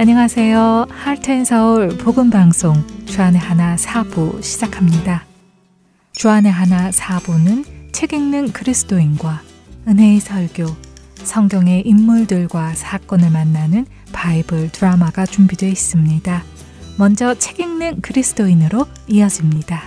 안녕하세요. 하트앤서울 복음방송 주안의 하나 4부 시작합니다. 주안의 하나 4부는 책 읽는 그리스도인과 은혜의 설교, 성경의 인물들과 사건을 만나는 바이블 드라마가 준비되어 있습니다. 먼저 책 읽는 그리스도인으로 이어집니다.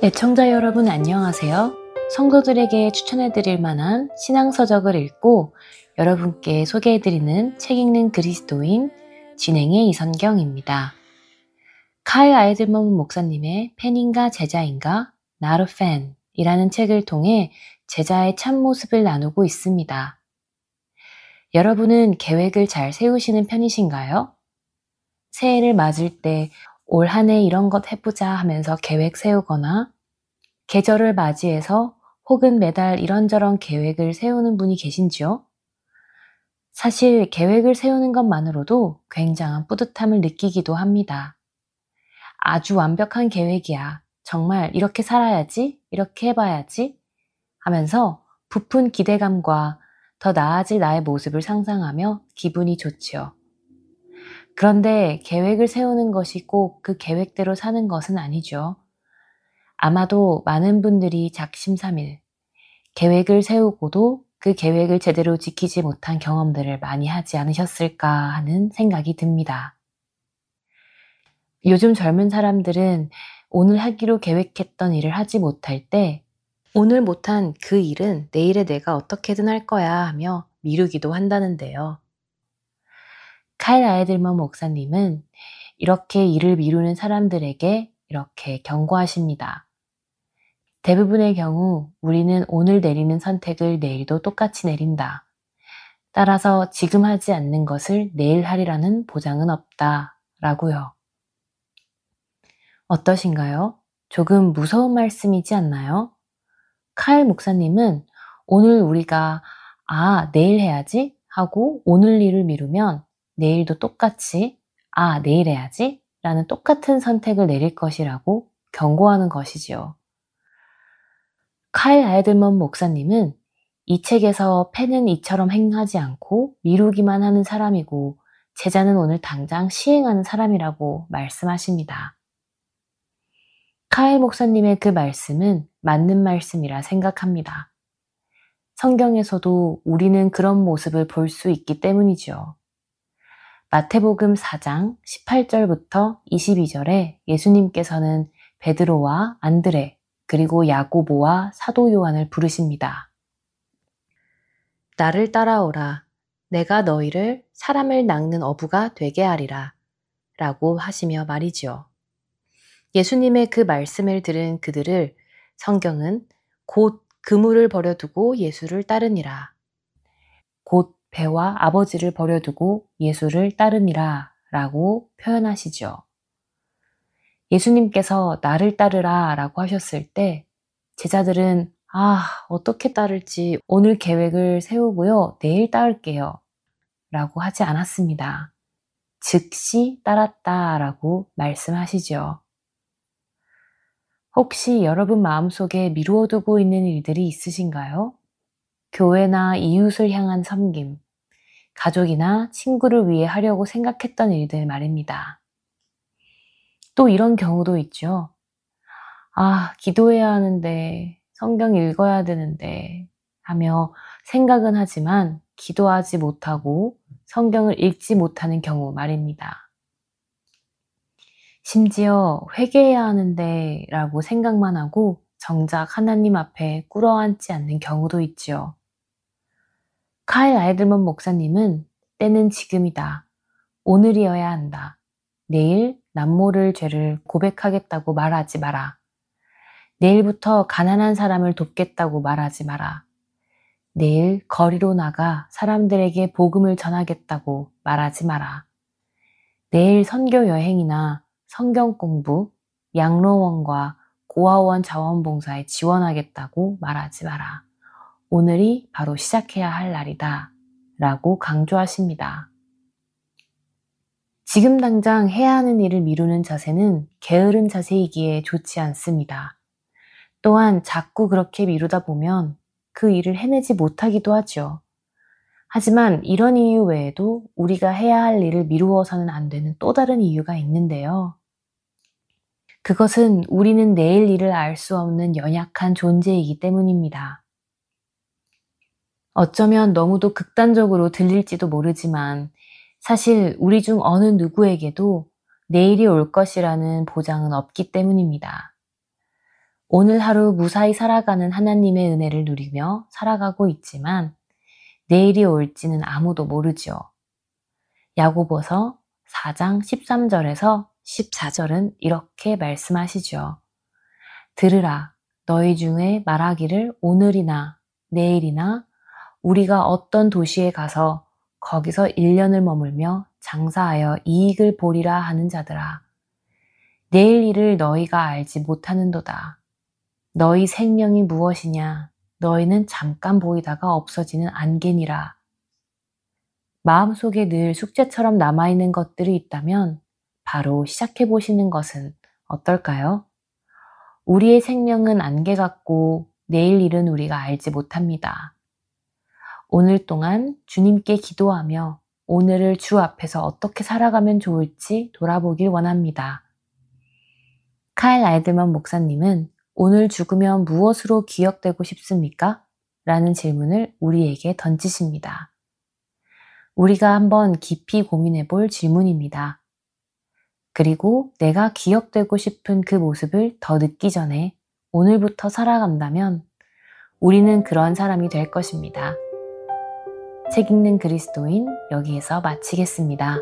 애청자 여러분 안녕하세요. 성도들에게 추천해드릴 만한 신앙서적을 읽고 여러분께 소개해드리는 책 읽는 그리스도인 진행의 이선경입니다. 카일 아이들먼 목사님의 팬인가 제자인가 Not a Fan 이라는 책을 통해 제자의 참모습을 나누고 있습니다. 여러분은 계획을 잘 세우시는 편이신가요? 새해를 맞을 때 올 한 해 이런 것 해보자 하면서 계획 세우거나 계절을 맞이해서 혹은 매달 이런저런 계획을 세우는 분이 계신지요? 사실 계획을 세우는 것만으로도 굉장한 뿌듯함을 느끼기도 합니다. 아주 완벽한 계획이야. 정말 이렇게 살아야지, 이렇게 해봐야지 하면서 부푼 기대감과 더 나아질 나의 모습을 상상하며 기분이 좋지요. 그런데 계획을 세우는 것이 꼭 그 계획대로 사는 것은 아니죠. 아마도 많은 분들이 작심삼일, 계획을 세우고도 그 계획을 제대로 지키지 못한 경험들을 많이 하지 않으셨을까 하는 생각이 듭니다. 요즘 젊은 사람들은 오늘 하기로 계획했던 일을 하지 못할 때 오늘 못한 그 일은 내일에 내가 어떻게든 할 거야 하며 미루기도 한다는데요. 카일 아이들먼 목사님은 이렇게 일을 미루는 사람들에게 이렇게 경고하십니다. 대부분의 경우 우리는 오늘 내리는 선택을 내일도 똑같이 내린다. 따라서 지금 하지 않는 것을 내일 하리라는 보장은 없다. 라고요. 어떠신가요? 조금 무서운 말씀이지 않나요? 카일 목사님은 오늘 우리가 내일 해야지 하고 오늘 일을 미루면 내일도 똑같이 내일 해야지 라는 똑같은 선택을 내릴 것이라고 경고하는 것이지요. 카일 아이들먼 목사님은 이 책에서 팬은 이처럼 행하지 않고 미루기만 하는 사람이고 제자는 오늘 당장 시행하는 사람이라고 말씀하십니다. 카일 목사님의 그 말씀은 맞는 말씀이라 생각합니다. 성경에서도 우리는 그런 모습을 볼 수 있기 때문이죠. 마태복음 4장 18절부터 22절에 예수님께서는 베드로와 안드레 그리고 야고보와 사도 요한을 부르십니다. 나를 따라오라. 내가 너희를 사람을 낚는 어부가 되게 하리라. 라고 하시며 말이지요. 예수님의 그 말씀을 들은 그들을 성경은 곧 그물을 버려두고 예수를 따르니라. 곧 배와 아버지를 버려두고 예수를 따르니라 라고 표현하시죠. 예수님께서 나를 따르라 라고 하셨을 때 제자들은 어떻게 따를지 오늘 계획을 세우고요. 내일 따를게요. 라고 하지 않았습니다. 즉시 따랐다 라고 말씀하시죠. 혹시 여러분 마음속에 미루어두고 있는 일들이 있으신가요? 교회나 이웃을 향한 섬김, 가족이나 친구를 위해 하려고 생각했던 일들 말입니다. 또 이런 경우도 있죠. 기도해야 하는데, 성경 읽어야 되는데 하며 생각은 하지만 기도하지 못하고 성경을 읽지 못하는 경우 말입니다. 심지어 회개해야 하는데 라고 생각만 하고 정작 하나님 앞에 꿇어앉지 않는 경우도 있지요. 카일 아이들먼 목사님은 때는 지금이다. 오늘이어야 한다. 내일 남모를 죄를 고백하겠다고 말하지 마라. 내일부터 가난한 사람을 돕겠다고 말하지 마라. 내일 거리로 나가 사람들에게 복음을 전하겠다고 말하지 마라. 내일 선교 여행이나 성경 공부, 양로원과 고아원 자원봉사에 지원하겠다고 말하지 마라. 오늘이 바로 시작해야 할 날이다. 라고 강조하십니다. 지금 당장 해야 하는 일을 미루는 자세는 게으른 자세이기에 좋지 않습니다. 또한 자꾸 그렇게 미루다 보면 그 일을 해내지 못하기도 하죠. 하지만 이런 이유 외에도 우리가 해야 할 일을 미루어서는 안 되는 또 다른 이유가 있는데요. 그것은 우리는 내일 일을 알 수 없는 연약한 존재이기 때문입니다. 어쩌면 너무도 극단적으로 들릴지도 모르지만 사실 우리 중 어느 누구에게도 내일이 올 것이라는 보장은 없기 때문입니다. 오늘 하루 무사히 살아가는 하나님의 은혜를 누리며 살아가고 있지만 내일이 올지는 아무도 모르죠. 야고보서 4장 13절에서 14절은 이렇게 말씀하시죠. 들으라, 너희 중에 말하기를 오늘이나 내일이나 우리가 어떤 도시에 가서 거기서 1년을 머물며 장사하여 이익을 보리라 하는 자들아. 내일 일을 너희가 알지 못하는도다. 너희 생명이 무엇이냐? 너희는 잠깐 보이다가 없어지는 안개니라. 마음속에 늘 숙제처럼 남아있는 것들이 있다면 바로 시작해보시는 것은 어떨까요? 우리의 생명은 안개 같고 내일 일은 우리가 알지 못합니다. 오늘 동안 주님께 기도하며 오늘을 주 앞에서 어떻게 살아가면 좋을지 돌아보길 원합니다. 카일 알드먼 목사님은 오늘 죽으면 무엇으로 기억되고 싶습니까? 라는 질문을 우리에게 던지십니다. 우리가 한번 깊이 고민해 볼 질문입니다. 그리고 내가 기억되고 싶은 그 모습을 더 늦기 전에 오늘부터 살아간다면 우리는 그런 사람이 될 것입니다. 책 읽는 그리스도인 여기에서 마치겠습니다.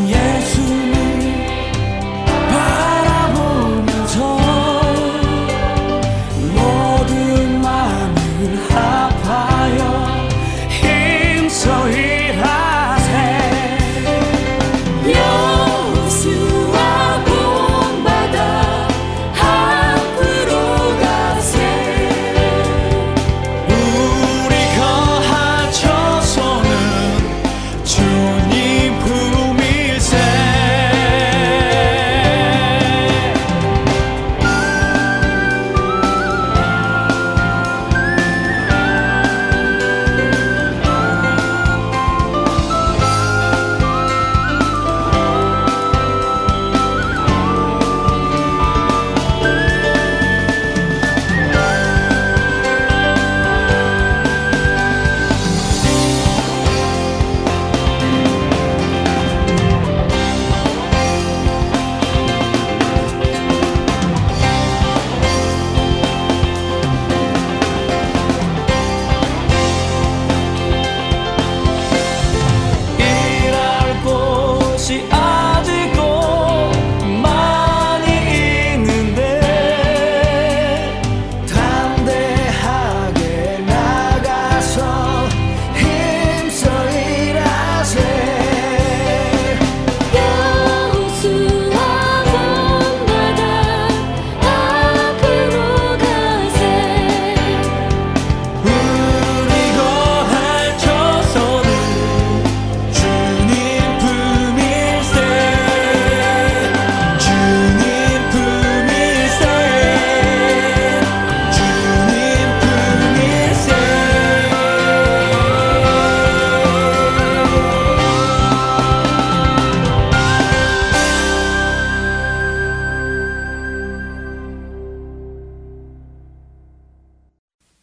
예수님 바라보며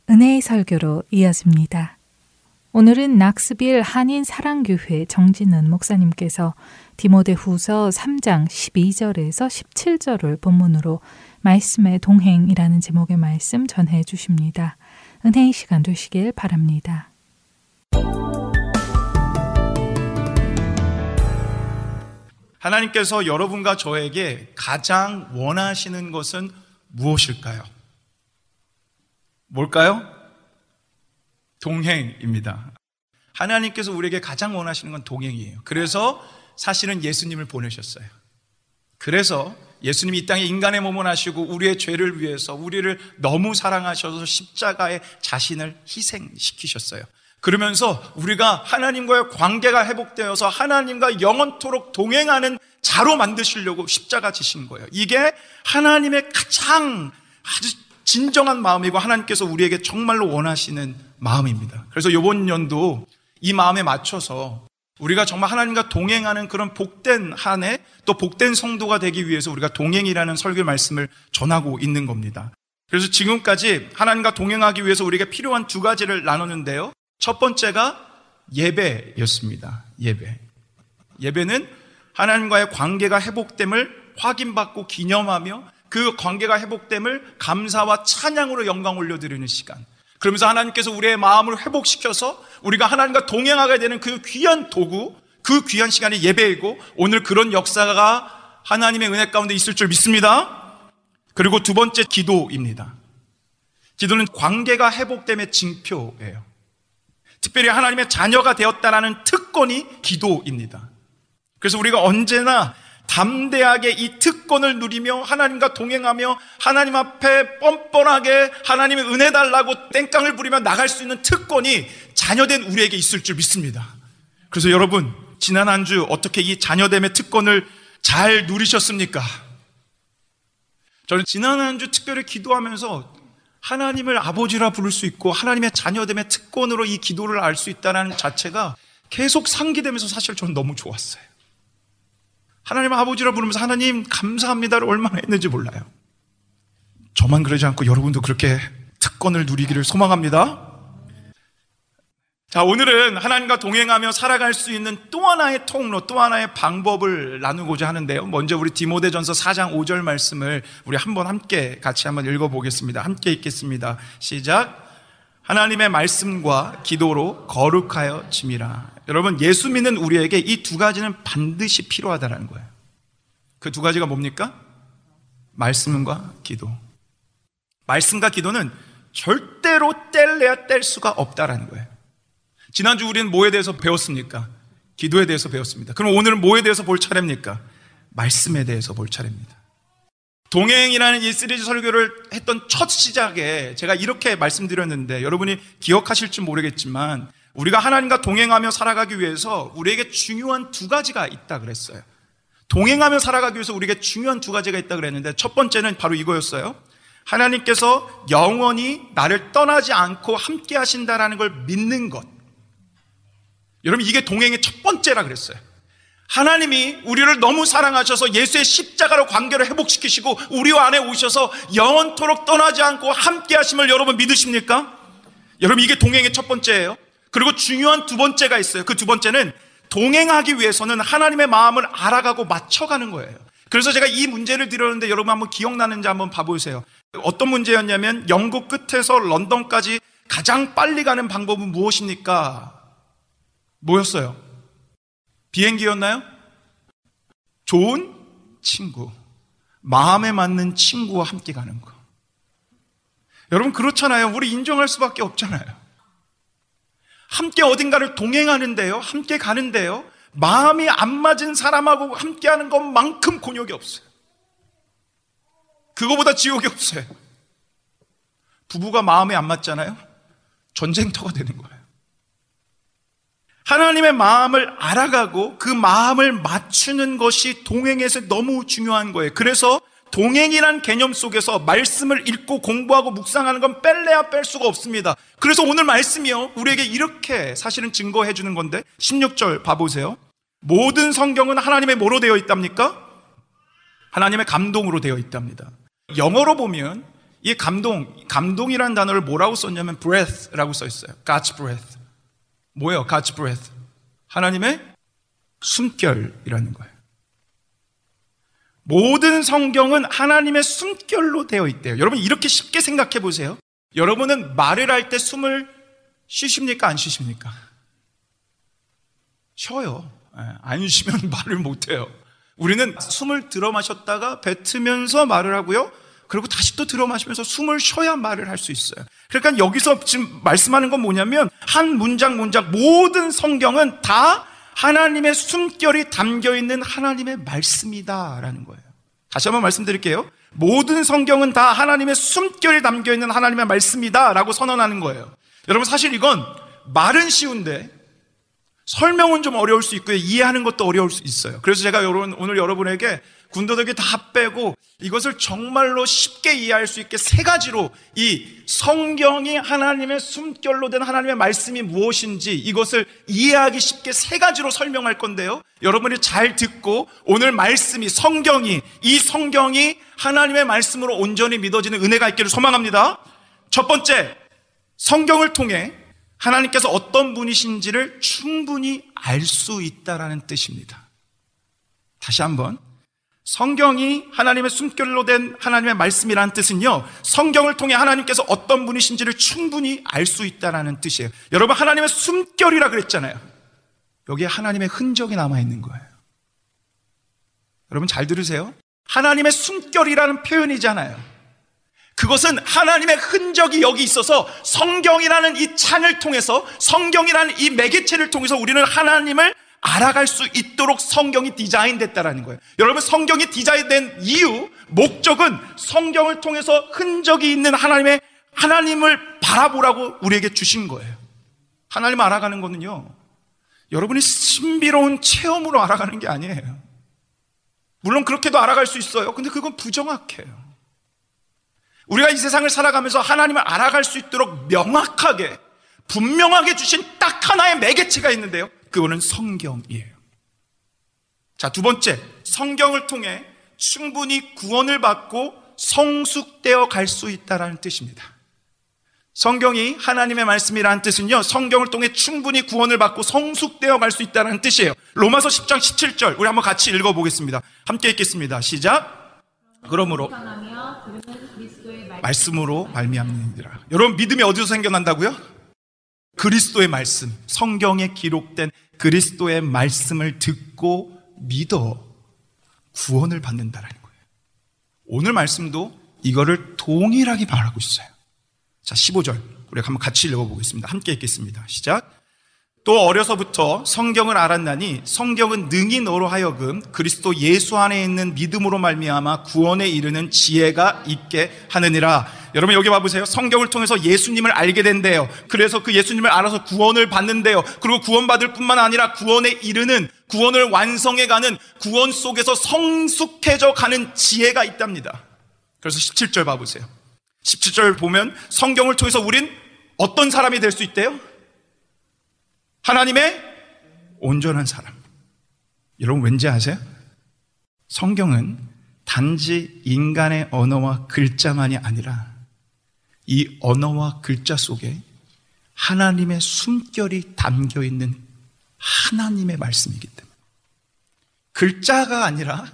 은혜의 설교로 이어집니다. 오늘은 낙스빌 한인사랑교회 정진은 목사님께서 디모데후서 3장 12절에서 17절을 본문으로 말씀의 동행이라는 제목의 말씀 전해 주십니다. 은혜의 시간 되시길 바랍니다. 하나님께서 여러분과 저에게 가장 원하시는 것은 무엇일까요? 뭘까요? 동행입니다. 하나님께서 우리에게 가장 원하시는 건 동행이에요. 그래서 사실은 예수님을 보내셨어요. 그래서 예수님이 이 땅에 인간의 몸을 하시고 우리의 죄를 위해서 우리를 너무 사랑하셔서 십자가에 자신을 희생시키셨어요. 그러면서 우리가 하나님과의 관계가 회복되어서 하나님과 영원토록 동행하는 자로 만드시려고 십자가 지신 거예요. 이게 하나님의 가장 아주 진정한 마음이고 하나님께서 우리에게 정말로 원하시는 마음입니다. 그래서 이번 연도 이 마음에 맞춰서 우리가 정말 하나님과 동행하는 그런 복된 한 해, 또 복된 성도가 되기 위해서 우리가 동행이라는 설교 말씀을 전하고 있는 겁니다. 그래서 지금까지 하나님과 동행하기 위해서 우리에게 필요한 두 가지를 나눴는데요. 첫 번째가 예배였습니다. 예배는 하나님과의 관계가 회복됨을 확인받고 기념하며 그 관계가 회복됨을 감사와 찬양으로 영광 올려드리는 시간. 그러면서 하나님께서 우리의 마음을 회복시켜서 우리가 하나님과 동행하게 되는 그 귀한 도구, 그 귀한 시간이 예배이고 오늘 그런 역사가 하나님의 은혜 가운데 있을 줄 믿습니다. 그리고 두 번째 기도입니다. 기도는 관계가 회복됨의 징표예요. 특별히 하나님의 자녀가 되었다라는 특권이 기도입니다. 그래서 우리가 언제나 담대하게 이 특권을 누리며 하나님과 동행하며 하나님 앞에 뻔뻔하게 하나님의 은혜 달라고 땡깡을 부리며 나갈 수 있는 특권이 자녀된 우리에게 있을 줄 믿습니다. 그래서 여러분, 지난 한 주 어떻게 이 자녀됨의 특권을 잘 누리셨습니까? 저는 지난 한 주 특별히 기도하면서 하나님을 아버지라 부를 수 있고 하나님의 자녀됨의 특권으로 이 기도를 알 수 있다는 자체가 계속 상기되면서 사실 저는 너무 좋았어요. 하나님 아버지라 부르면서 하나님 감사합니다를 얼마나 했는지 몰라요. 저만 그러지 않고 여러분도 그렇게 특권을 누리기를 소망합니다. 자, 오늘은 하나님과 동행하며 살아갈 수 있는 또 하나의 통로, 또 하나의 방법을 나누고자 하는데요. 먼저 우리 디모데전서 4장 5절 말씀을 우리 한번 함께 같이 한번 읽어보겠습니다. 함께 읽겠습니다. 시작. 하나님의 말씀과 기도로 거룩하여 짐이라. 여러분, 예수 믿는 우리에게 이 두 가지는 반드시 필요하다는 거예요. 그 두 가지가 뭡니까? 말씀과 기도. 말씀과 기도는 절대로 뗄래야 뗄 수가 없다라는 거예요. 지난주 우리는 뭐에 대해서 배웠습니까? 기도에 대해서 배웠습니다. 그럼 오늘은 뭐에 대해서 볼 차례입니까? 말씀에 대해서 볼 차례입니다. 동행이라는 이 시리즈 설교를 했던 첫 시작에 제가 이렇게 말씀드렸는데 여러분이 기억하실지 모르겠지만 우리가 하나님과 동행하며 살아가기 위해서 우리에게 중요한 두 가지가 있다 그랬어요. 동행하며 살아가기 위해서 우리에게 중요한 두 가지가 있다 그랬는데 첫 번째는 바로 이거였어요. 하나님께서 영원히 나를 떠나지 않고 함께 하신다라는 걸 믿는 것. 여러분, 이게 동행의 첫 번째라 그랬어요. 하나님이 우리를 너무 사랑하셔서 예수의 십자가로 관계를 회복시키시고 우리 안에 오셔서 영원토록 떠나지 않고 함께 하심을 여러분 믿으십니까? 여러분, 이게 동행의 첫 번째예요. 그리고 중요한 두 번째가 있어요. 그 두 번째는 동행하기 위해서는 하나님의 마음을 알아가고 맞춰가는 거예요. 그래서 제가 이 문제를 드렸는데 여러분 한번 기억나는지 한번 봐보세요. 어떤 문제였냐면 영국 끝에서 런던까지 가장 빨리 가는 방법은 무엇입니까? 뭐였어요? 비행기였나요? 좋은 친구, 마음에 맞는 친구와 함께 가는 거. 여러분 그렇잖아요. 우리 인정할 수밖에 없잖아요. 함께 어딘가를 동행하는데요, 함께 가는데요, 마음이 안 맞은 사람하고 함께 하는 것만큼 곤욕이 없어요. 그거보다 지옥이 없어요. 부부가 마음에 안 맞잖아요? 전쟁터가 되는 거예요. 하나님의 마음을 알아가고 그 마음을 맞추는 것이 동행에서 너무 중요한 거예요. 그래서 동행이란 개념 속에서 말씀을 읽고 공부하고 묵상하는 건 뺄래야 뺄 수가 없습니다. 그래서 오늘 말씀이요, 우리에게 이렇게 사실은 증거해 주는 건데 16절 봐보세요. 모든 성경은 하나님의 뭐로 되어 있답니까? 하나님의 감동으로 되어 있답니다. 영어로 보면 이 감동이라는 단어를 뭐라고 썼냐면 breath라고 써 있어요. God's breath. 뭐예요? God's breath. 하나님의 숨결이라는 거예요. 모든 성경은 하나님의 숨결로 되어 있대요. 여러분 이렇게 쉽게 생각해 보세요. 여러분은 말을 할 때 숨을 쉬십니까? 안 쉬십니까? 쉬어요. 안 쉬면 말을 못해요. 우리는 숨을 들어 마셨다가 뱉으면서 말을 하고요. 그리고 다시 또 들어 마시면서 숨을 쉬어야 말을 할 수 있어요. 그러니까 여기서 지금 말씀하는 건 뭐냐면 한 문장 모든 성경은 다 하나님의 숨결이 담겨있는 하나님의 말씀이다라는 거예요. 다시 한번 말씀드릴게요. 모든 성경은 다 하나님의 숨결이 담겨있는 하나님의 말씀이다라고 선언하는 거예요. 여러분 사실 이건 말은 쉬운데 설명은 좀 어려울 수 있고요. 이해하는 것도 어려울 수 있어요. 그래서 제가 오늘 여러분에게 군더더기 다 빼고 이것을 정말로 쉽게 이해할 수 있게 세 가지로 이 성경이 하나님의 숨결로 된 하나님의 말씀이 무엇인지 이것을 이해하기 쉽게 세 가지로 설명할 건데요. 여러분이 잘 듣고 오늘 말씀이 이 성경이 하나님의 말씀으로 온전히 믿어지는 은혜가 있기를 소망합니다. 첫 번째, 성경을 통해 하나님께서 어떤 분이신지를 충분히 알 수 있다라는 뜻입니다. 다시 한번, 성경이 하나님의 숨결로 된 하나님의 말씀이라는 뜻은요, 성경을 통해 하나님께서 어떤 분이신지를 충분히 알 수 있다라는 뜻이에요. 여러분 하나님의 숨결이라 그랬잖아요. 여기에 하나님의 흔적이 남아있는 거예요. 여러분 잘 들으세요. 하나님의 숨결이라는 표현이잖아요. 그것은 하나님의 흔적이 여기 있어서 성경이라는 이 창을 통해서, 성경이라는 이 매개체를 통해서 우리는 하나님을 알아갈 수 있도록 성경이 디자인됐다라는 거예요. 여러분 성경이 디자인된 이유, 목적은 성경을 통해서 흔적이 있는 하나님을 바라보라고 우리에게 주신 거예요. 하나님을 알아가는 거는요, 여러분이 신비로운 체험으로 알아가는 게 아니에요. 물론 그렇게도 알아갈 수 있어요. 근데 그건 부정확해요. 우리가 이 세상을 살아가면서 하나님을 알아갈 수 있도록 명확하게, 분명하게 주신 딱 하나의 매개체가 있는데요, 그거는 성경이에요. 자, 두 번째, 성경을 통해 충분히 구원을 받고 성숙되어 갈 수 있다는 뜻입니다. 성경이 하나님의 말씀이라는 뜻은요, 성경을 통해 충분히 구원을 받고 성숙되어 갈 수 있다는 뜻이에요. 로마서 10장 17절 우리 한번 같이 읽어보겠습니다. 함께 읽겠습니다. 시작. 그러므로 말씀으로 말미암느니라. 여러분 믿음이 어디서 생겨난다고요? 그리스도의 말씀, 성경에 기록된 그리스도의 말씀을 듣고 믿어 구원을 받는다라는 거예요. 오늘 말씀도 이거를 동일하게 말하고 있어요. 자, 15절 우리가 한번 같이 읽어보겠습니다. 함께 읽겠습니다. 시작. 또 어려서부터 성경을 알았나니 성경은 능히 너로 하여금 그리스도 예수 안에 있는 믿음으로 말미암아 구원에 이르는 지혜가 있게 하느니라. 여러분 여기 봐보세요. 성경을 통해서 예수님을 알게 된대요. 그래서 그 예수님을 알아서 구원을 받는데요. 그리고 구원받을 뿐만 아니라 구원에 이르는, 구원을 완성해가는, 구원 속에서 성숙해져 가는 지혜가 있답니다. 그래서 17절 봐보세요. 17절 보면 성경을 통해서 우린 어떤 사람이 될 수 있대요? 하나님의 온전한 사람. 여러분 왠지 아세요? 성경은 단지 인간의 언어와 글자만이 아니라 이 언어와 글자 속에 하나님의 숨결이 담겨있는 하나님의 말씀이기 때문에, 글자가 아니라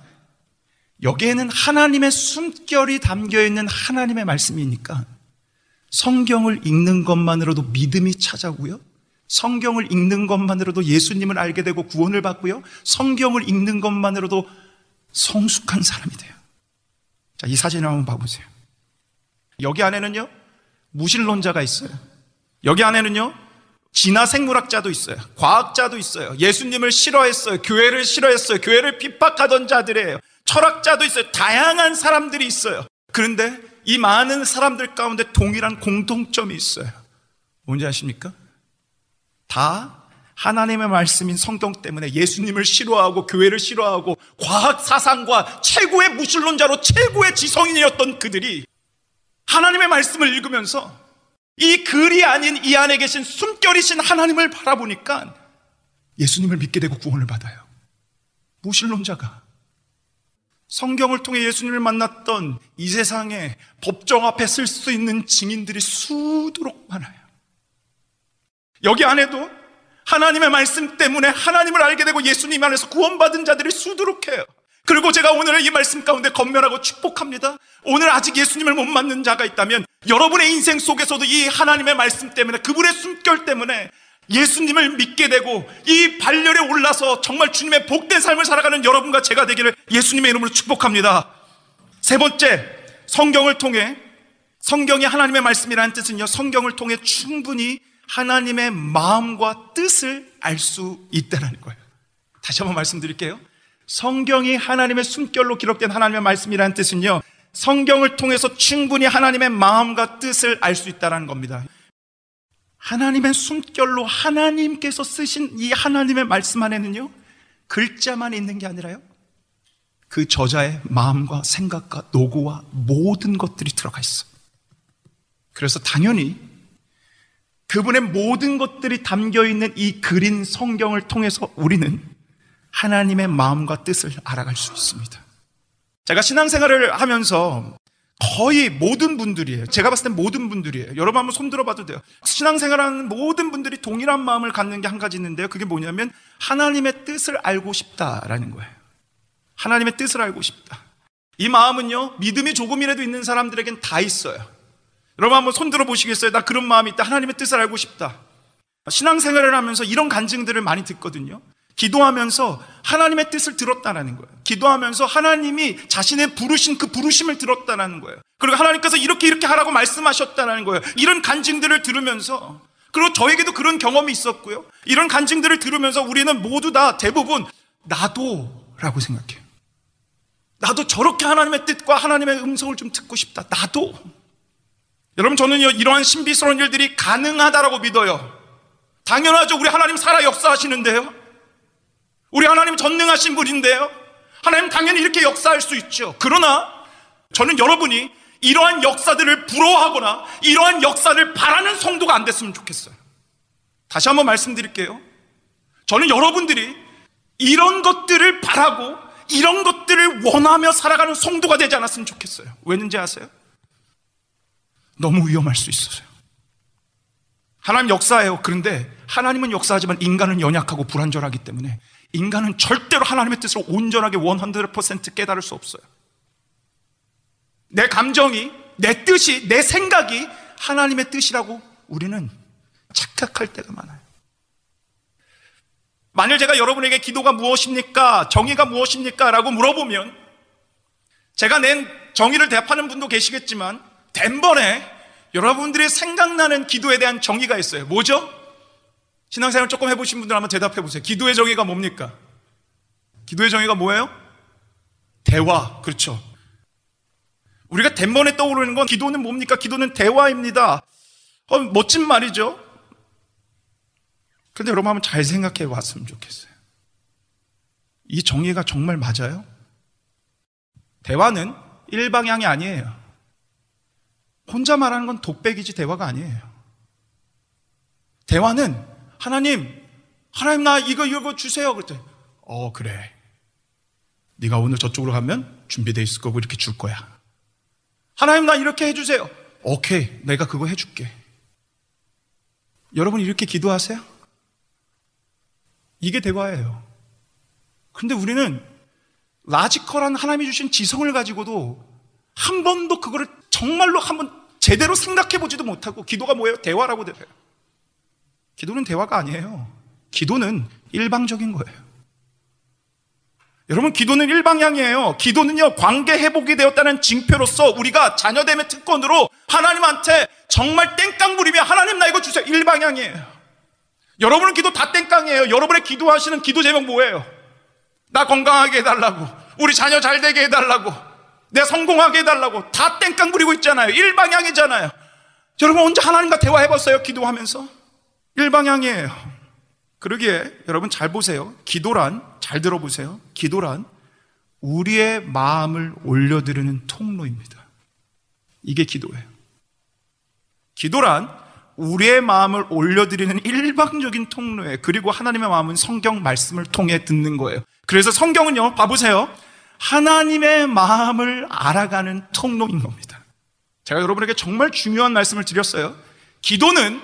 여기에는 하나님의 숨결이 담겨있는 하나님의 말씀이니까 성경을 읽는 것만으로도 믿음이 찾아오고요, 성경을 읽는 것만으로도 예수님을 알게 되고 구원을 받고요, 성경을 읽는 것만으로도 성숙한 사람이 돼요. 자, 이 사진을 한번 봐보세요. 여기 안에는요 무신론자가 있어요. 여기 안에는요 진화생물학자도 있어요. 과학자도 있어요. 예수님을 싫어했어요. 교회를 싫어했어요. 교회를 핍박하던 자들이에요. 철학자도 있어요. 다양한 사람들이 있어요. 그런데 이 많은 사람들 가운데 동일한 공통점이 있어요. 뭔지 아십니까? 다 하나님의 말씀인 성경 때문에 예수님을 싫어하고 교회를 싫어하고 과학 사상과 최고의 무신론자로 최고의 지성인이었던 그들이 하나님의 말씀을 읽으면서 이 글이 아닌 이 안에 계신 숨결이신 하나님을 바라보니까 예수님을 믿게 되고 구원을 받아요. 무신론자가. 성경을 통해 예수님을 만났던 이 세상에 법정 앞에 쓸 수 있는 증인들이 수두룩 많아요. 여기 안에도 하나님의 말씀 때문에 하나님을 알게 되고 예수님 안에서 구원받은 자들이 수두룩해요. 그리고 제가 오늘 이 말씀 가운데 건면하고 축복합니다. 오늘 아직 예수님을 못 만난 자가 있다면 여러분의 인생 속에서도 이 하나님의 말씀 때문에, 그분의 숨결 때문에 예수님을 믿게 되고 이 발열에 올라서 정말 주님의 복된 삶을 살아가는 여러분과 제가 되기를 예수님의 이름으로 축복합니다. 세 번째, 성경을 통해, 성경이 하나님의 말씀이라는 뜻은요, 성경을 통해 충분히 하나님의 마음과 뜻을 알 수 있다는 거예요. 다시 한번 말씀드릴게요. 성경이 하나님의 숨결로 기록된 하나님의 말씀이라는 뜻은요, 성경을 통해서 충분히 하나님의 마음과 뜻을 알 수 있다는 겁니다. 하나님의 숨결로 하나님께서 쓰신 이 하나님의 말씀 안에는요, 글자만 있는 게 아니라요, 그 저자의 마음과 생각과 노고와 모든 것들이 들어가 있어요. 그래서 당연히 그분의 모든 것들이 담겨있는 이 그린 성경을 통해서 우리는 하나님의 마음과 뜻을 알아갈 수 있습니다. 제가 신앙생활을 하면서 거의 모든 분들이에요. 제가 봤을 땐 모든 분들이에요. 여러분 한번 손 들어봐도 돼요. 신앙생활하는 모든 분들이 동일한 마음을 갖는 게 한 가지 있는데요. 그게 뭐냐면 하나님의 뜻을 알고 싶다라는 거예요. 하나님의 뜻을 알고 싶다. 이 마음은요, 믿음이 조금이라도 있는 사람들에겐 다 있어요. 여러분 한번 손 들어보시겠어요? 나 그런 마음이 있다. 하나님의 뜻을 알고 싶다. 신앙생활을 하면서 이런 간증들을 많이 듣거든요. 기도하면서 하나님의 뜻을 들었다는 거예요. 기도하면서 하나님이 자신의 부르신 그 부르심을 들었다는 거예요. 그리고 하나님께서 이렇게 하라고 말씀하셨다는 거예요. 이런 간증들을 들으면서, 그리고 저에게도 그런 경험이 있었고요. 이런 간증들을 들으면서 우리는 모두 다 대부분 나도 라고 생각해요. 나도 저렇게 하나님의 뜻과 하나님의 음성을 좀 듣고 싶다. 나도. 여러분, 저는요, 이러한 신비스러운 일들이 가능하다라고 믿어요. 당연하죠. 우리 하나님 살아 역사하시는데요. 우리 하나님 전능하신 분인데요. 하나님 당연히 이렇게 역사할 수 있죠. 그러나 저는 여러분이 이러한 역사들을 부러워하거나 이러한 역사를 바라는 성도가 안 됐으면 좋겠어요. 다시 한번 말씀드릴게요. 저는 여러분들이 이런 것들을 바라고 이런 것들을 원하며 살아가는 성도가 되지 않았으면 좋겠어요. 왜는지 아세요? 너무 위험할 수 있어서요. 하나님 역사해요. 그런데 하나님은 역사하지만 인간은 연약하고 불완전하기 때문에 인간은 절대로 하나님의 뜻을 온전하게 100% 깨달을 수 없어요. 내 감정이, 내 뜻이, 내 생각이 하나님의 뜻이라고 우리는 착각할 때가 많아요. 만일 제가 여러분에게 기도가 무엇입니까? 정의가 무엇입니까? 라고 물어보면 제가 낸 정의를 대답하는 분도 계시겠지만 단번에 여러분들이 생각나는 기도에 대한 정의가 있어요. 뭐죠? 신앙생활 조금 해보신 분들 한번 대답해 보세요. 기도의 정의가 뭡니까? 기도의 정의가 뭐예요? 대화. 그렇죠. 우리가 단번에 떠오르는 건 기도는 뭡니까? 기도는 대화입니다. 멋진 말이죠. 그런데 여러분 한번 잘 생각해 봤으면 좋겠어요. 이 정의가 정말 맞아요? 대화는 일방향이 아니에요. 혼자 말하는 건 독백이지 대화가 아니에요. 대화는 하나님 나 이거 주세요. 그랬더니 그래. 네가 오늘 저쪽으로 가면 준비되어 있을 거고 이렇게 줄 거야. 하나님 나 이렇게 해주세요. 오케이, 내가 그거 해줄게. 여러분 이렇게 기도하세요? 이게 대화예요. 그런데 우리는 라지컬한 하나님이 주신 지성을 가지고도 한 번도 그거를 정말로 한번 제대로 생각해보지도 못하고 기도가 뭐예요? 대화라고 들어요. 기도는 대화가 아니에요. 기도는 일방적인 거예요. 여러분, 기도는 일방향이에요. 기도는요, 관계 회복이 되었다는 징표로서 우리가 자녀됨의 특권으로 하나님한테 정말 땡깡 부리며 하나님 나 이거 주세요. 일방향이에요. 여러분은 기도 다 땡깡이에요. 여러분의 기도하시는 기도 제목 뭐예요? 나 건강하게 해달라고, 우리 자녀 잘 되게 해달라고, 내 성공하게 해달라고 다 땡깡 부리고 있잖아요. 일방향이잖아요. 여러분 언제 하나님과 대화해봤어요? 기도하면서? 일방향이에요. 그러기에 여러분 잘 보세요. 기도란, 잘 들어보세요. 기도란 우리의 마음을 올려드리는 통로입니다. 이게 기도예요. 기도란 우리의 마음을 올려드리는 일방적인 통로예요. 그리고 하나님의 마음은 성경 말씀을 통해 듣는 거예요. 그래서 성경은요, 봐보세요. 하나님의 마음을 알아가는 통로인 겁니다. 제가 여러분에게 정말 중요한 말씀을 드렸어요. 기도는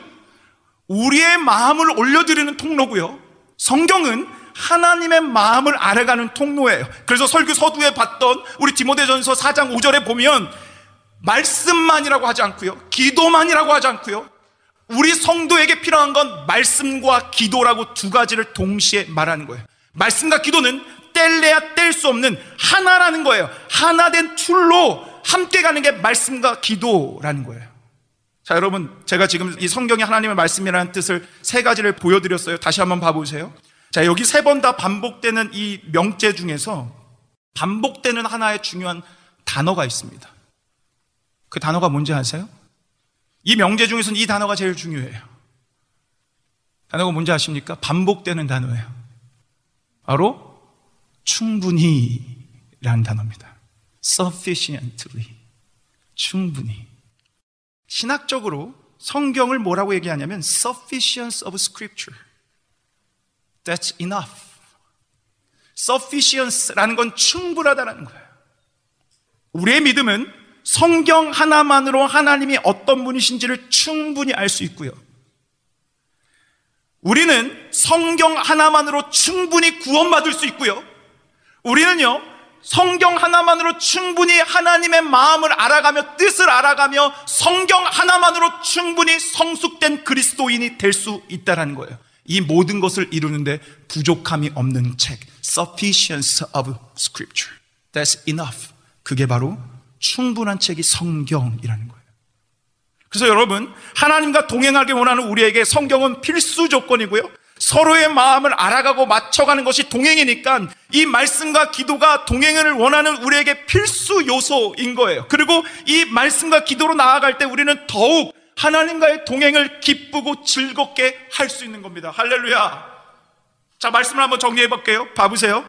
우리의 마음을 올려드리는 통로고요, 성경은 하나님의 마음을 알아가는 통로예요. 그래서 설교 서두에 봤던 우리 디모데전서 4장 5절에 보면 말씀만이라고 하지 않고요, 기도만이라고 하지 않고요, 우리 성도에게 필요한 건 말씀과 기도라고 두 가지를 동시에 말하는 거예요. 말씀과 기도는 뗄래야 뗄 수 없는 하나라는 거예요. 하나된 툴로 함께 가는 게 말씀과 기도라는 거예요. 자, 여러분, 제가 지금 이 성경이 하나님의 말씀이라는 뜻을 세 가지를 보여드렸어요. 다시 한번 봐보세요. 자, 여기 세 번 다 반복되는 이 명제 중에서 반복되는 하나의 중요한 단어가 있습니다. 그 단어가 뭔지 아세요? 이 명제 중에서는 이 단어가 제일 중요해요. 단어가 뭔지 아십니까? 반복되는 단어예요. 바로 충분히 라는 단어입니다. sufficiently, 충분히. 신학적으로 성경을 뭐라고 얘기하냐면 sufficiency of scripture, that's enough. sufficiency라는 건 충분하다라는 거예요. 우리의 믿음은 성경 하나만으로 하나님이 어떤 분이신지를 충분히 알 수 있고요, 우리는 성경 하나만으로 충분히 구원받을 수 있고요, 우리는요 성경 하나만으로 충분히 하나님의 마음을 알아가며 뜻을 알아가며 성경 하나만으로 충분히 성숙된 그리스도인이 될 수 있다는 거예요. 이 모든 것을 이루는데 부족함이 없는 책, Sufficiency of Scripture, That's enough. 그게 바로 충분한 책이 성경이라는 거예요. 그래서 여러분, 하나님과 동행하기 원하는 우리에게 성경은 필수 조건이고요, 서로의 마음을 알아가고 맞춰가는 것이 동행이니까 이 말씀과 기도가 동행을 원하는 우리에게 필수 요소인 거예요. 그리고 이 말씀과 기도로 나아갈 때 우리는 더욱 하나님과의 동행을 기쁘고 즐겁게 할 수 있는 겁니다. 할렐루야. 자, 말씀을 한번 정리해 볼게요. 봐보세요.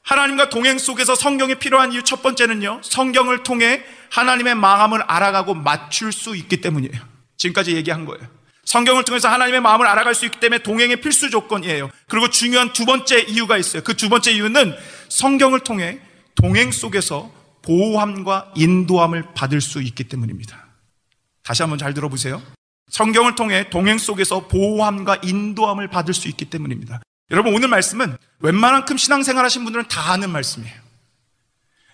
하나님과 동행 속에서 성경이 필요한 이유 첫 번째는요, 성경을 통해 하나님의 마음을 알아가고 맞출 수 있기 때문이에요. 지금까지 얘기한 거예요. 성경을 통해서 하나님의 마음을 알아갈 수 있기 때문에 동행의 필수 조건이에요. 그리고 중요한 두 번째 이유가 있어요. 그 두 번째 이유는 성경을 통해 동행 속에서 보호함과 인도함을 받을 수 있기 때문입니다. 다시 한번 잘 들어보세요. 성경을 통해 동행 속에서 보호함과 인도함을 받을 수 있기 때문입니다. 여러분, 오늘 말씀은 웬만한큼 신앙생활 하신 분들은 다 아는 말씀이에요.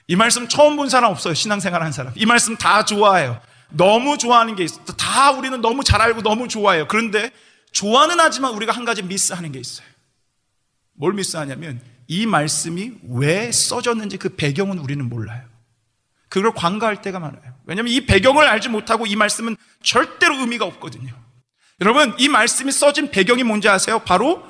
이 말씀 처음 본 사람 없어요. 신앙생활 한 사람. 이 말씀 다 좋아해요. 너무 좋아하는 게 있어요. 다 우리는 너무 잘 알고 너무 좋아해요. 그런데 좋아는 하지만 우리가 한 가지 미스하는 게 있어요. 뭘 미스하냐면 이 말씀이 왜 써졌는지 그 배경은 우리는 몰라요. 그걸 관가할 때가 많아요. 왜냐하면 이 배경을 알지 못하고 이 말씀은 절대로 의미가 없거든요. 여러분, 이 말씀이 써진 배경이 뭔지 아세요? 바로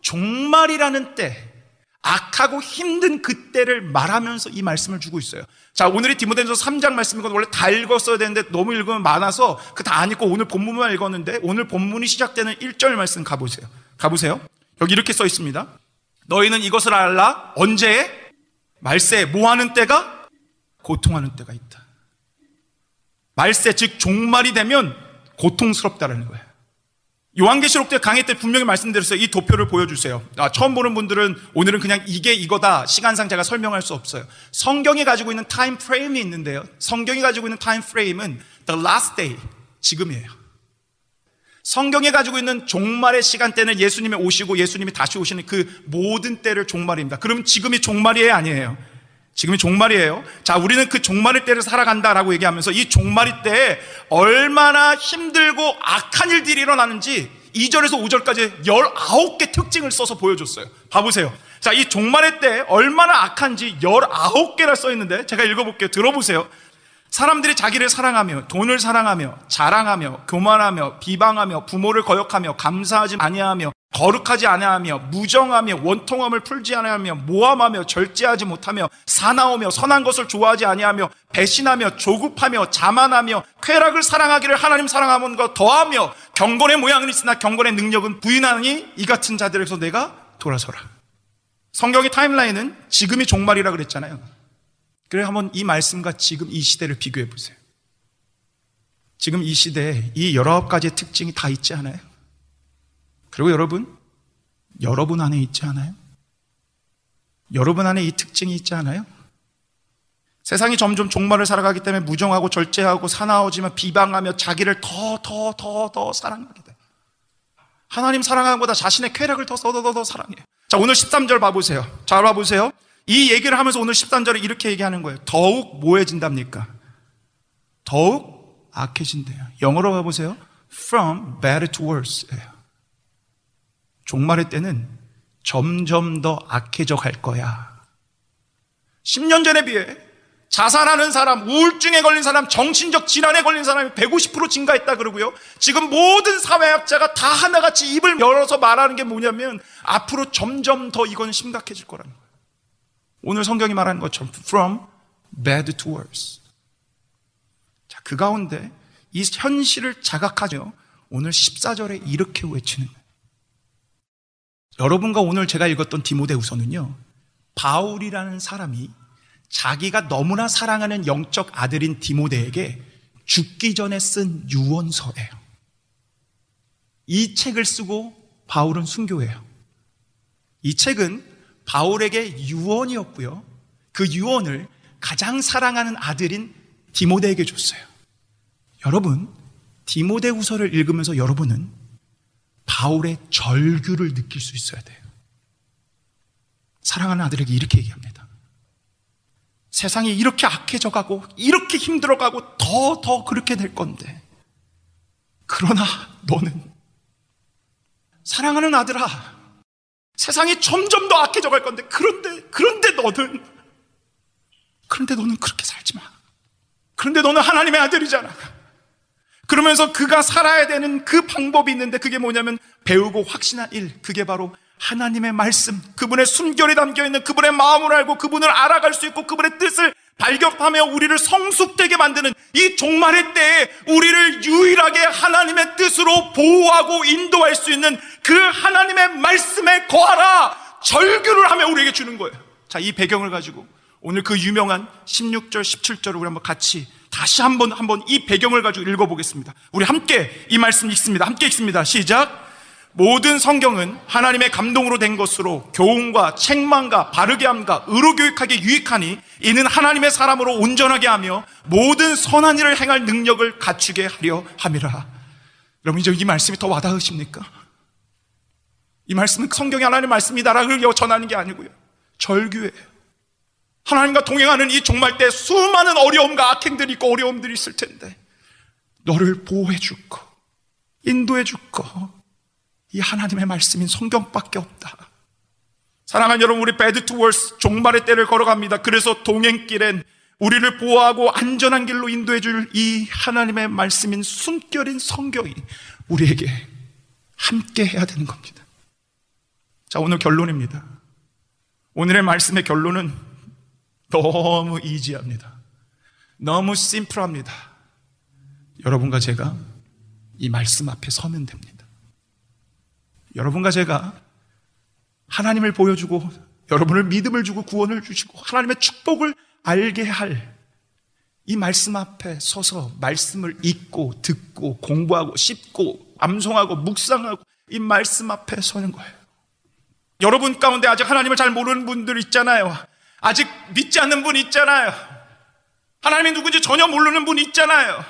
종말이라는 때, 악하고 힘든 그때를 말하면서 이 말씀을 주고 있어요. 자, 오늘이 디모데전서 3장 말씀이건 원래 다 읽었어야 되는데 너무 읽으면 많아서 그 다 안 읽고 오늘 본문만 읽었는데, 오늘 본문이 시작되는 1절 말씀 가보세요. 여기 이렇게 써 있습니다. 너희는 이것을 알라. 언제? 말세. 뭐하는 때가? 고통하는 때가 있다. 말세, 즉 종말이 되면 고통스럽다라는 거예요. 요한계시록 때 강의 때 분명히 말씀드렸어요. 이 도표를 보여주세요. 처음 보는 분들은 오늘은 그냥 이게 이거다, 시간상 제가 설명할 수 없어요. 성경이 가지고 있는 타임 프레임이 있는데요, 성경이 가지고 있는 타임 프레임은 The last day, 지금이에요. 성경이 가지고 있는 종말의 시간대는 예수님이 오시고 예수님이 다시 오시는 그 모든 때를 종말입니다. 그럼 지금이 종말이에요, 아니에요? 지금이 종말이에요. 자, 우리는 그 종말의 때를 살아간다라고 얘기하면서 이 종말의 때에 얼마나 힘들고 악한 일들이 일어나는지 2절에서 5절까지 19개 특징을 써서 보여줬어요. 봐보세요. 자, 이 종말의 때 얼마나 악한지 19개나 써 있는데 제가 읽어볼게요. 들어보세요. 사람들이 자기를 사랑하며 돈을 사랑하며 자랑하며 교만하며 비방하며 부모를 거역하며 감사하지 아니하며 거룩하지 아니하며 무정하며 원통함을 풀지 아니하며 모함하며 절제하지 못하며 사나우며 선한 것을 좋아하지 아니하며 배신하며 조급하며 자만하며 쾌락을 사랑하기를 하나님 사랑하는 것 더하며 경건의 모양은 있으나 경건의 능력은 부인하니 이 같은 자들에게서 내가 돌아서라. 성경의 타임라인은 지금이 종말이라 그랬잖아요. 그래, 한번 이 말씀과 지금 이 시대를 비교해 보세요. 지금 이 시대에 이 19가지의 특징이 다 있지 않아요? 그리고 여러분 안에 있지 않아요? 여러분 안에 이 특징이 있지 않아요? 세상이 점점 종말을 살아가기 때문에 무정하고 절제하고 사나워지며 비방하며 자기를 더 사랑하게 돼. 하나님 사랑하는 것보다 자신의 쾌락을 더 사랑해요. 자, 오늘 13절 봐보세요. 잘 봐보세요. 이 얘기를 하면서 오늘 13절에 이렇게 얘기하는 거예요. 더욱 뭐해진답니까? 더욱 악해진대요. 영어로 봐보세요. From bad to worse예요. 종말의 때는 점점 더 악해져 갈 거야. 10년 전에 비해 자살하는 사람, 우울증에 걸린 사람, 정신적 질환에 걸린 사람이 150% 증가했다 그러고요. 지금 모든 사회학자가 다 하나같이 입을 열어서 말하는 게 뭐냐면 앞으로 점점 더 이건 심각해질 거라는 거예요. 오늘 성경이 말하는 것처럼 from bad to worse. 자, 그 가운데 이 현실을 자각하죠. 오늘 14절에 이렇게 외치는 거예요. 여러분과 오늘 제가 읽었던 디모데후서는요, 바울이라는 사람이 자기가 너무나 사랑하는 영적 아들인 디모데에게 죽기 전에 쓴 유언서예요. 이 책을 쓰고 바울은 순교해요. 이 책은 바울에게 유언이었고요, 그 유언을 가장 사랑하는 아들인 디모데에게 줬어요. 여러분, 디모데후서를 읽으면서 여러분은 바울의 절규를 느낄 수 있어야 돼요. 사랑하는 아들에게 이렇게 얘기합니다. 세상이 이렇게 악해져가고 이렇게 힘들어가고 더 그렇게 될 건데, 그러나 너는, 사랑하는 아들아, 세상이 점점 더 악해져 갈 건데 그런데 너는 그렇게 살지 마. 그런데 너는 하나님의 아들이잖아. 그러면서 그가 살아야 되는 그 방법이 있는데, 그게 뭐냐면 배우고 확신한 일, 그게 바로 하나님의 말씀, 그분의 숨결이 담겨있는 그분의 마음을 알고 그분을 알아갈 수 있고 그분의 뜻을 발견하며 우리를 성숙되게 만드는 이 종말의 때에 우리를 유일하게 하나님의 뜻으로 보호하고 인도할 수 있는 그 하나님의 말씀에 거하라, 절규를 하며 우리에게 주는 거예요. 자, 이 배경을 가지고 오늘 그 유명한 16절, 17절을 우리 한번 같이 다시 한번 이 배경을 가지고 읽어보겠습니다. 우리 함께 이 말씀 읽습니다. 함께 읽습니다. 시작. 모든 성경은 하나님의 감동으로 된 것으로 교훈과 책망과 바르게 함과 의로 교육하기에 유익하니 이는 하나님의 사람으로 온전하게 하며 모든 선한 일을 행할 능력을 갖추게 하려 함이라. 여러분, 이제 이 말씀이 더 와닿으십니까? 이 말씀은 성경이 하나님의 말씀이다라고 전하는 게 아니고요, 절규예요. 하나님과 동행하는 이 종말 때 수많은 어려움과 악행들이 있고 어려움들이 있을 텐데 너를 보호해 줄 거, 인도해 줄 거, 이 하나님의 말씀인 성경밖에 없다. 사랑하는 여러분, 우리 bad to worse, 종말의 때를 걸어갑니다. 그래서 동행길엔 우리를 보호하고 안전한 길로 인도해 줄 이 하나님의 말씀인 숨결인 성경이 우리에게 함께 해야 되는 겁니다. 자, 오늘 결론입니다. 오늘의 말씀의 결론은 너무 이지합니다. 너무 심플합니다. 여러분과 제가 이 말씀 앞에 서면 됩니다. 여러분과 제가 하나님을 보여주고 여러분을 믿음을 주고 구원을 주시고 하나님의 축복을 알게 할 이 말씀 앞에 서서 말씀을 읽고 듣고 공부하고 씹고 암송하고 묵상하고 이 말씀 앞에 서는 거예요. 여러분 가운데 아직 하나님을 잘 모르는 분들 있잖아요. 아직 믿지 않는 분 있잖아요. 하나님이 누군지 전혀 모르는 분 있잖아요.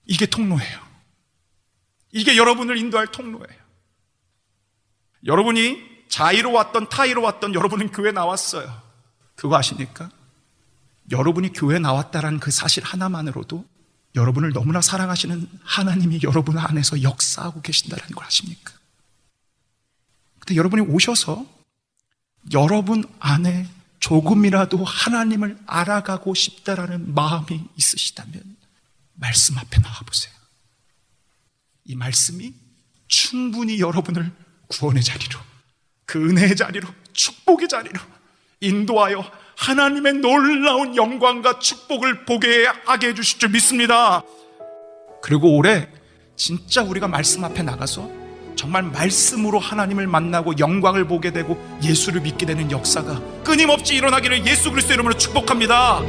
이게 통로예요. 이게 여러분을 인도할 통로예요. 여러분이 자의로 왔던 타의로 왔던 여러분은 교회 나왔어요. 그거 아십니까? 여러분이 교회 나왔다라는 그 사실 하나만으로도 여러분을 너무나 사랑하시는 하나님이 여러분 안에서 역사하고 계신다는 걸 아십니까? 근데 여러분이 오셔서 여러분 안에 조금이라도 하나님을 알아가고 싶다라는 마음이 있으시다면 말씀 앞에 나와보세요. 이 말씀이 충분히 여러분을 구원의 자리로, 그 은혜의 자리로, 축복의 자리로 인도하여 하나님의 놀라운 영광과 축복을 보게 하게 해주실 줄 믿습니다. 그리고 올해 진짜 우리가 말씀 앞에 나가서 정말 말씀으로 하나님을 만나고 영광을 보게 되고 예수를 믿게 되는 역사가 끊임없이 일어나기를 예수 그리스도의 이름으로 축복합니다.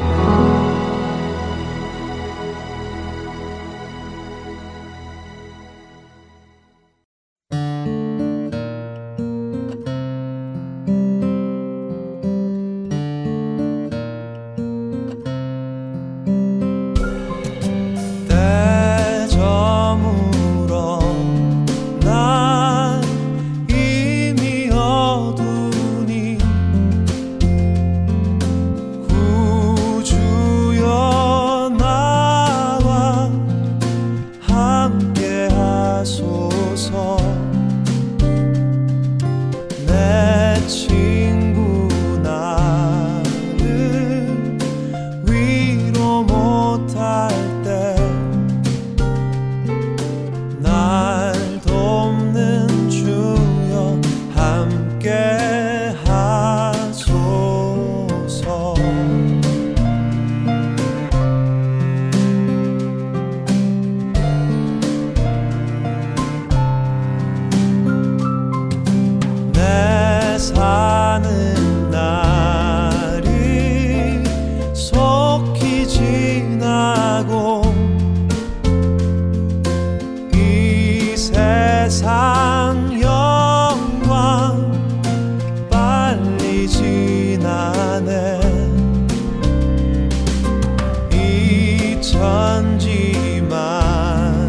만물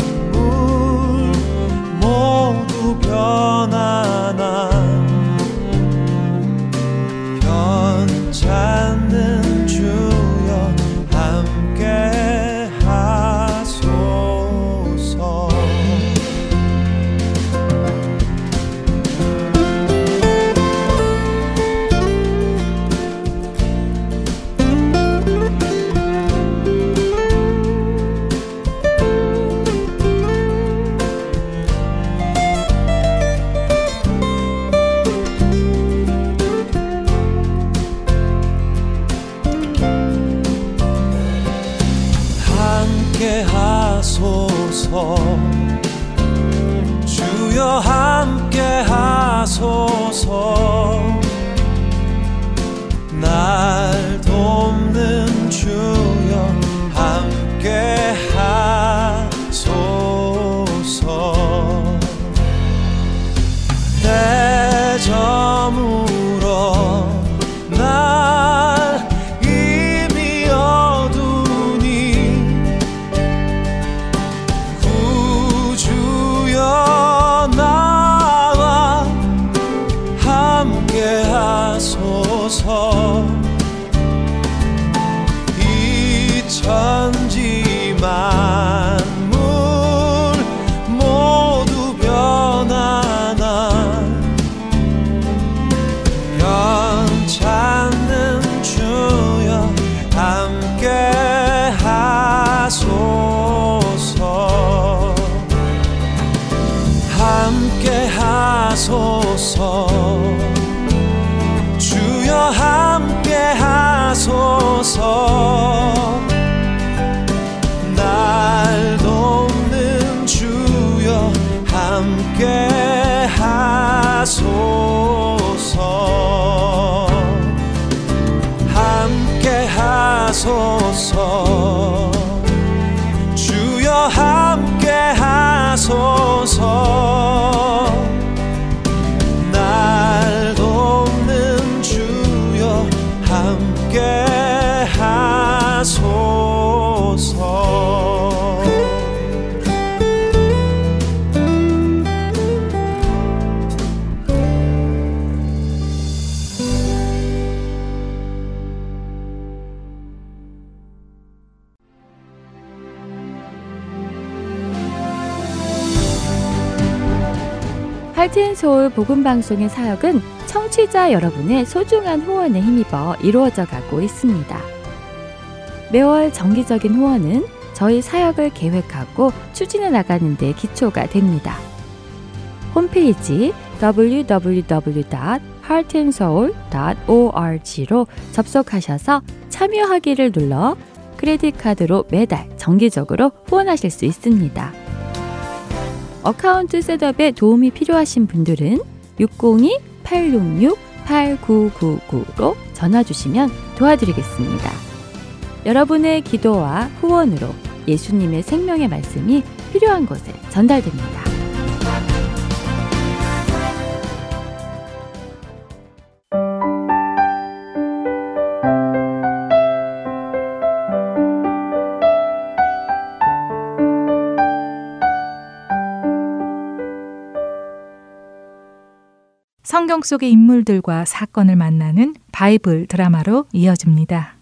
모두 변하나 변찮는 주여 함께 하소서. 함께 하소서. 주여 함께 하소서. 날 돕는 주여 함께 하소서. 대저물어 날 이미 어두니 구주여 나와 함께 하소서. 이 천지 만물 모두 변하나 변찮는 주여 함께 하소서. 함께 하소서. 주여 함께 하소서. 날 돕는 주여 함께 하소서. 함께 하소서. 주여 함께 하소서. 날 돕는 주여 함께 하소서. 하트앤서울 복음방송의 사역은 청취자 여러분의 소중한 후원에 힘입어 이루어져 가고 있습니다. 매월 정기적인 후원은 저희 사역을 계획하고 추진해 나가는 데 기초가 됩니다. 홈페이지 www.heartandsoul.org로 접속하셔서 참여하기를 눌러 크레딧카드로 매달 정기적으로 후원하실 수 있습니다. 어카운트 셋업에 도움이 필요하신 분들은 602-866-8999로 전화 주시면 도와드리겠습니다. 여러분의 기도와 후원으로 예수님의 생명의 말씀이 필요한 곳에 전달됩니다. 성경 속의 인물들과 사건을 만나는 바이블 드라마로 이어집니다.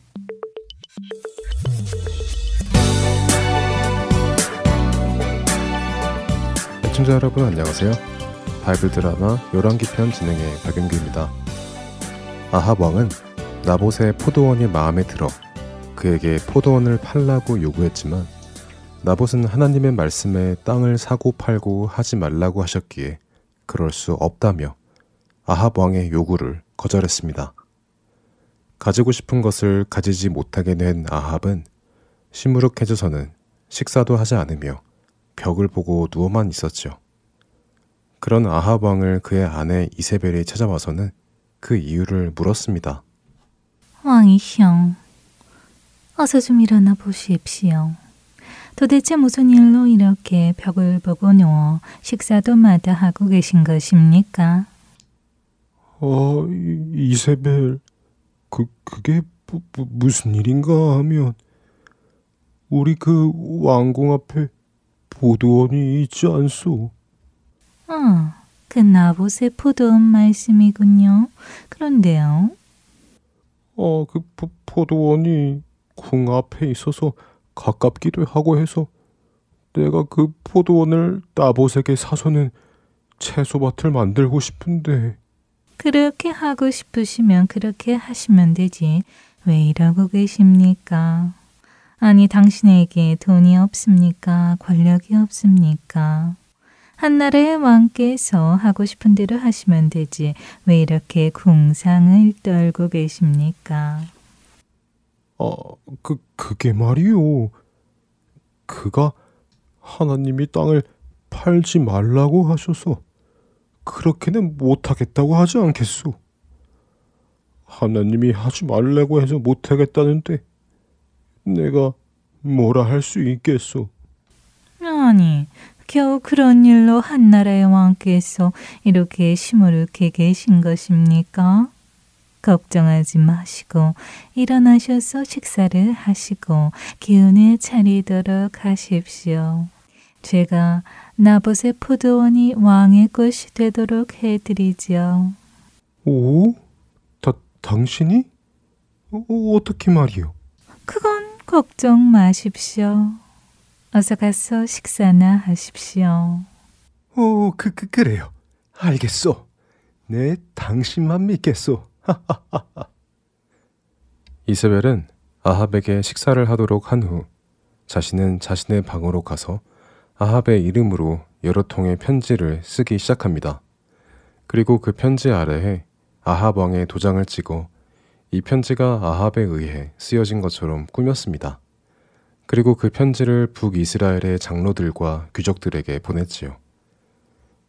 시청자 여러분 안녕하세요. 바이블 드라마 열왕기 편 진행의 박윤규입니다. 아합 왕은 나봇의 포도원이 마음에 들어 그에게 포도원을 팔라고 요구했지만 나봇은 하나님의 말씀에 땅을 사고 팔고 하지 말라고 하셨기에 그럴 수 없다며 아합 왕의 요구를 거절했습니다. 가지고 싶은 것을 가지지 못하게 된 아합은 시무룩해져서는 식사도 하지 않으며 벽을 보고 누워만 있었죠. 그런 아합 왕을 그의 아내 이세벨이 찾아와서는 그 이유를 물었습니다. 왕이형, 어서 좀 일어나 보십시오. 도대체 무슨 일로 이렇게 벽을 보고 누워 식사도 마다하고 계신 것입니까? 이세벨, 그게 무슨 일인가 하면 우리 그 왕궁 앞에 포도원이 있지 않소? 그 나봇의 포도원 말씀이군요. 그런데요. 그 포도원이 궁 앞에 있어서 가깝기도 하고 해서 내가 그 포도원을 나봇에게 사서는 채소밭을 만들고 싶은데. 그렇게 하고 싶으시면 그렇게 하시면 되지. 왜 이러고 계십니까? 아니, 당신에게 돈이 없습니까? 권력이 없습니까? 한나라의 왕께서 하고 싶은 대로 하시면 되지. 왜 이렇게 궁상을 떨고 계십니까? 그게 말이요. 그가 하나님이 땅을 팔지 말라고 하셔서 그렇게는 못하겠다고 하지 않겠소. 하나님이 하지 말라고 해서 못하겠다는데 내가 뭐라 할 수 있겠소? 아니, 겨우 그런 일로 한나라의 왕께서 이렇게 시무룩해 계신 것입니까? 걱정하지 마시고 일어나셔서 식사를 하시고 기운을 차리도록 하십시오. 제가 나봇의 포도원이 왕의 것이 되도록 해드리죠. 오? 당신이? 어떻게 말이요? 그건 걱정 마십시오. 어서 가서 식사나 하십시오. 그래요. 알겠소. 네, 당신만 믿겠소. 이세벨은 아합에게 식사를 하도록 한 후 자신은 자신의 방으로 가서 아합의 이름으로 여러 통의 편지를 쓰기 시작합니다. 그리고 그 편지 아래에 아합 왕의 도장을 찍어 이 편지가 아합에 의해 쓰여진 것처럼 꾸몄습니다. 그리고 그 편지를 북이스라엘의 장로들과 귀족들에게 보냈지요.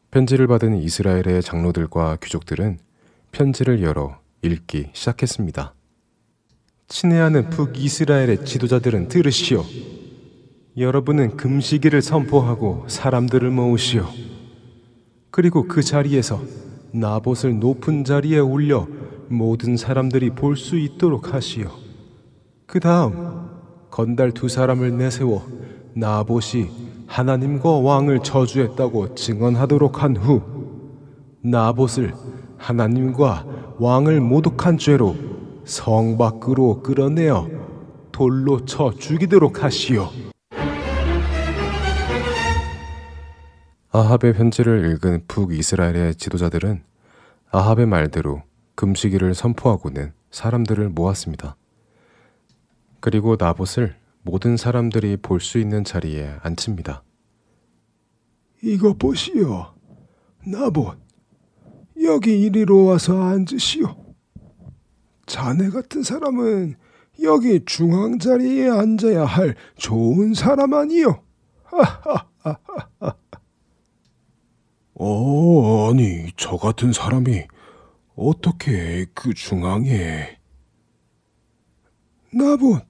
편지를 받은 이스라엘의 장로들과 귀족들은 편지를 열어 읽기 시작했습니다. 친애하는 북이스라엘의 지도자들은 들으시오. 여러분은 금식일을 선포하고 사람들을 모으시오. 그리고 그 자리에서 나봇을 높은 자리에 올려 모든 사람들이 볼 수 있도록 하시오. 그 다음 건달 2사람을 내세워 나봇이 하나님과 왕을 저주했다고 증언하도록 한 후 나봇을 하나님과 왕을 모독한 죄로 성 밖으로 끌어내어 돌로 쳐 죽이도록 하시오. 아합의 편지를 읽은 북이스라엘의 지도자들은 아합의 말대로 금식일을 선포하고는 사람들을 모았습니다. 그리고 나봇을 모든 사람들이 볼 수 있는 자리에 앉힙니다. 이것 보시오. 나봇, 여기 이리로 와서 앉으시오. 자네 같은 사람은 여기 중앙 자리에 앉아야 할 좋은 사람 아니요. 아니, 저 같은 사람이 어떻게 그 중앙에... 나봇,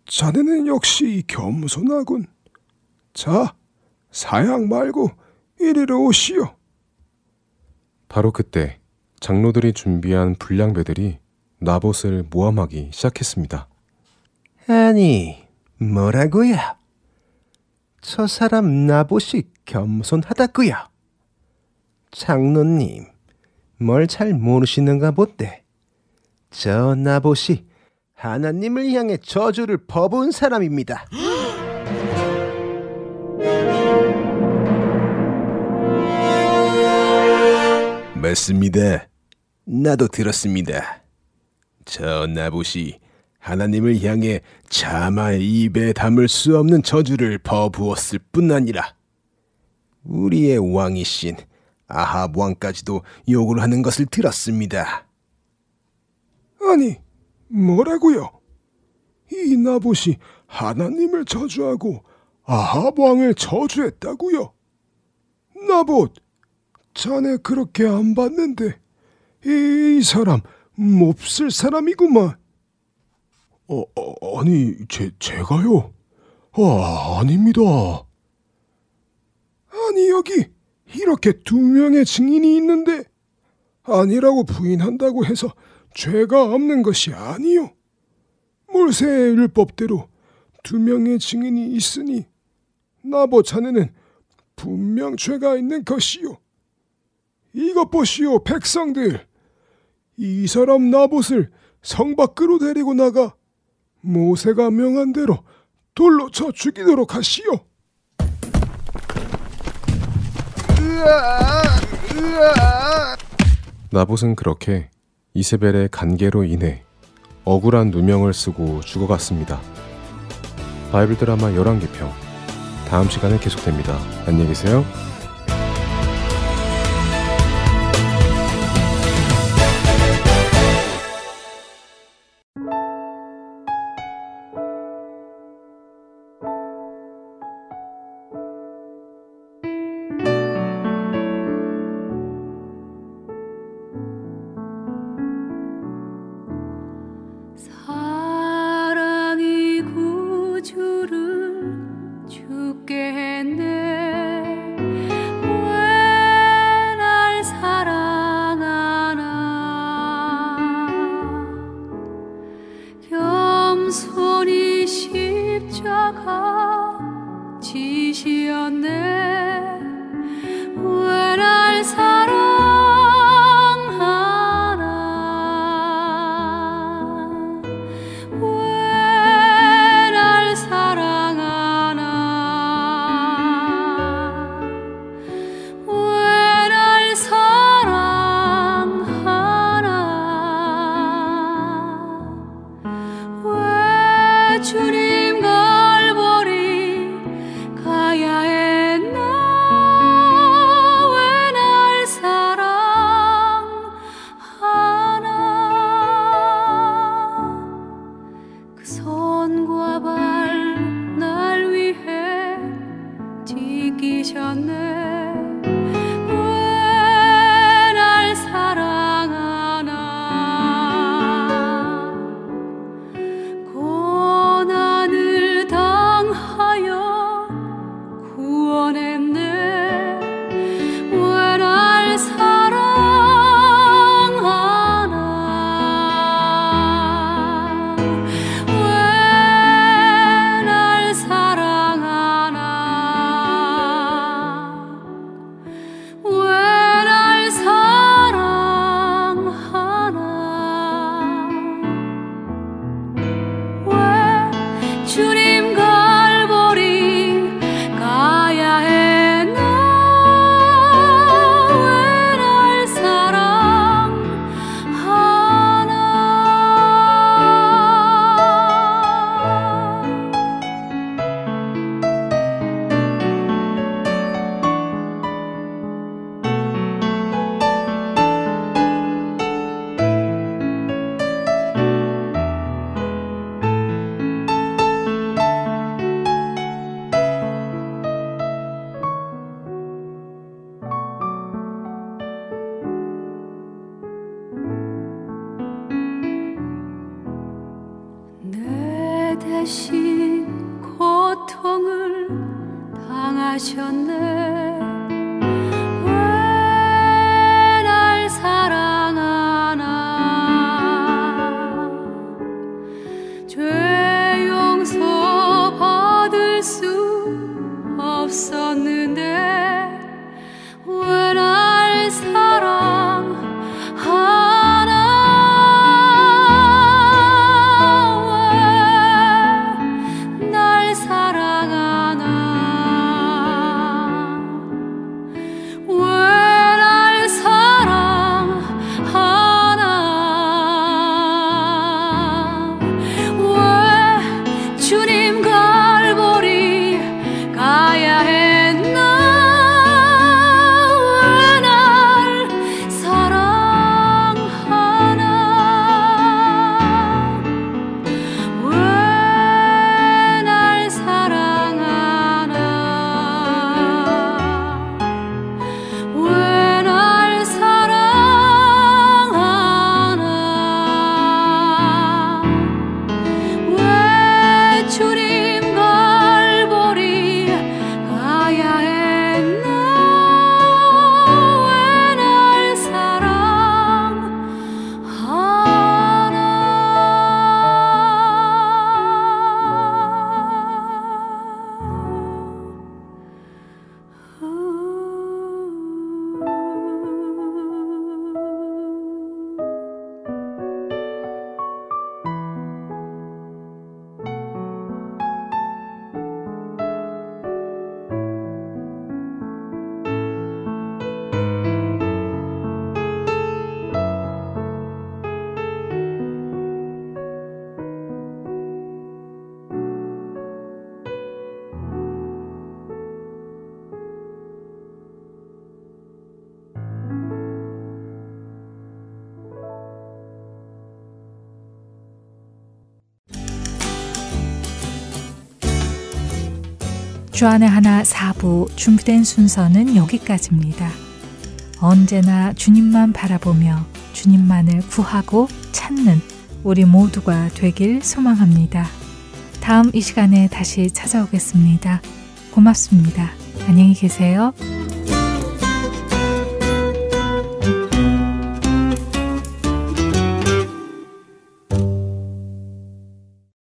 자네는 역시 겸손하군. 자, 사양 말고 이리로 오시오. 바로 그때 장로들이 준비한 불량배들이 나봇을 모함하기 시작했습니다. 아니, 뭐라고요? 저 사람 나봇이 겸손하다고요? 장로님, 뭘 잘 모르시는가 본데. 저 나봇이 하나님을 향해 저주를 퍼부은 사람입니다. 맞습니다. 나도 들었습니다. 저 나봇이 하나님을 향해 차마 입에 담을 수 없는 저주를 퍼부었을 뿐 아니라 우리의 왕이신 아합 왕까지도 욕을 하는 것을 들었습니다. 아니, 뭐라고요? 이 나봇이 하나님을 저주하고 아합 왕을 저주했다고요? 나봇, 자네 그렇게 안 봤는데 이 사람 몹쓸 사람이구만. 아니, 제가요? 아닙니다. 아니, 여기 이렇게 2명의 증인이 있는데 아니라고 부인한다고 해서 죄가 없는 것이 아니요. 몰세의 율법대로 두 명의 증인이 있으니 나보 자네는 분명 죄가 있는 것이요. 이것 보시오, 백성들. 이 사람 나봇을 성 밖으로 데리고 나가 모세가 명한 대로 돌로 쳐 죽이도록 하시오. 나봇은 그렇게 이세벨의 간계로 인해 억울한 누명을 쓰고 죽어갔습니다. 바이블 드라마 열왕기편 다음 시간에 계속됩니다. 안녕히 계세요. 사랑이 구주를 죽게 했네. 왜 날 사랑하나. 겸손히 십자가 지시었네. 왜 날 주님 갈보리 가야 했나. 왜 날 사랑하나. 그 손과 발 날 위해 지키셨네. 주님 갈보리 가야 했나. 왜 날 사랑하나. 내 대신 고통을 당하셨네. 왜 날 사랑하나. 죄 용서 받을 수 없었는데 왜 날 사랑하나. 날 사랑하나. 주안의 하나 4부 준비된 순서는 여기까지입니다. 언제나 주님만 바라보며 주님만을 구하고 찾는 우리 모두가 되길 소망합니다. 다음 이 시간에 다시 찾아오겠습니다. 고맙습니다. 안녕히 계세요.